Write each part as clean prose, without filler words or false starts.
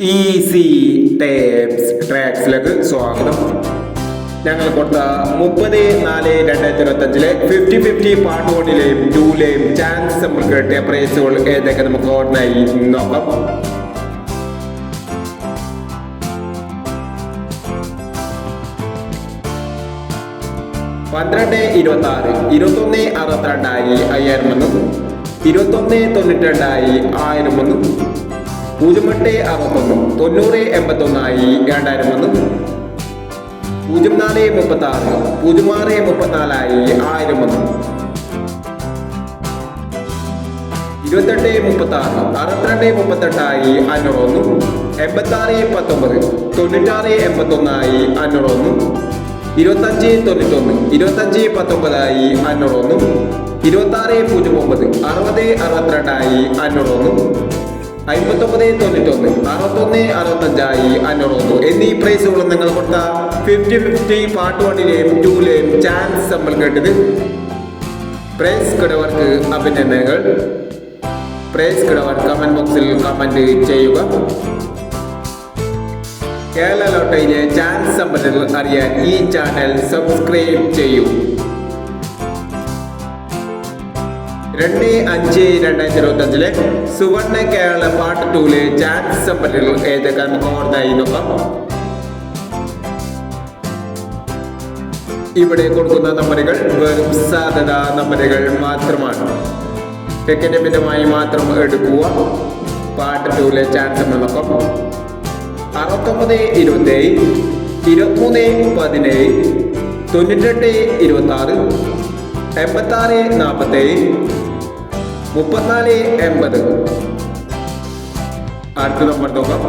Easy tapes ട്രാക്സിലേക്ക് സ്വാഗതം. ഞങ്ങൾ കൊടുത്ത 30/4/2025 50-50 പാർട്ട് 1ലെയും 2ലെയും ചാൻസ് നമുക്ക് കിട്ടിയ പ്രൈസുകൾ ഏതൊക്കെ നമുക്ക് ഓർഡറായി നോക്കാം. പന്ത്രണ്ട് 26 2162 5000 2192 1000 08 61 90 81 2000 04 36 06 34 1000 28 36 62 38 501 86 19 96 81 501 25 91 25 19 501 26 09 60 62 501 59 91 61 65 എന്നീ പ്രൈസുകളും നിങ്ങൾ കൊടുത്ത 50-50 പാർട്ട് 1ലെയും 2ലെയും ചാൻസ് നമ്മൾ കേട്ടത്. പ്രൈസ് കിടവർക്ക് അഭിനന്ദനങ്ങൾ. പ്രൈസ് കിടവർ കമന്റ് ബോക്സിൽ കമന്റ് ചെയ്യുക. കേരള ലോട്ടറിയിലെ ചാൻസ് സമ്പന്നതകൾ അറിയാൻ ഈ ചാനൽ സബ്സ്ക്രൈബ് ചെയ്യൂ. 2/5/2025 സുവർണ കേരള പാർട്ട് 2ലെ ചാൻസ് സമ്പന്നതകൾ ഏതൊക്കെ നമുക്ക് ഓർമ്മയായി നോക്കാം. ഇവിടെ കൊടുക്കുന്ന നമ്പറുകൾ വെറും സാധ്യത നമ്പറുകൾ മാത്രമാണ്. ടെക്നിക്കമായി മാത്രം എടുക്കുക. പാർട്ട് 2ലെ ചാൻസ് നമ്മൾ നോക്കാം. 69 27 23 17 98 26 86 47 34 80. അടുത്ത നമ്പർ നോക്കാം.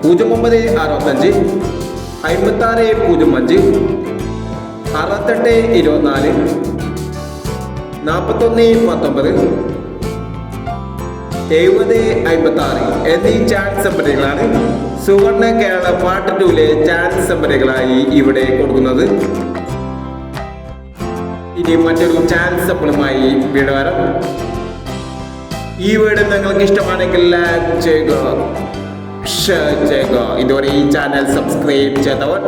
09 65 56 05 68 24 41 19 70 56 എന്നീ ചാൻസ് നമ്പറുകളാണ് സുവർണ കേരള പാർട്ട് 2ലെ ചാൻസ് നമ്പറുകളായി ഇവിടെ കൊടുക്കുന്നത്. ഇനി മറ്റൊരു ചാൻസ് സമ്പിളുമായി വീട് വരാം. ഈ വീഡിയോ നിങ്ങൾക്ക് ഇഷ്ടമാണെങ്കിൽ ലൈക്ക് ചെയ്യുക, ഷെയർ ചെയ്യുക. ഇതുവരെ ഈ ചാനൽ സബ്സ്ക്രൈബ് ചെയ്തവർ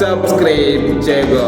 സബ്സ്ക്രൈബ് ചെയ്യുക.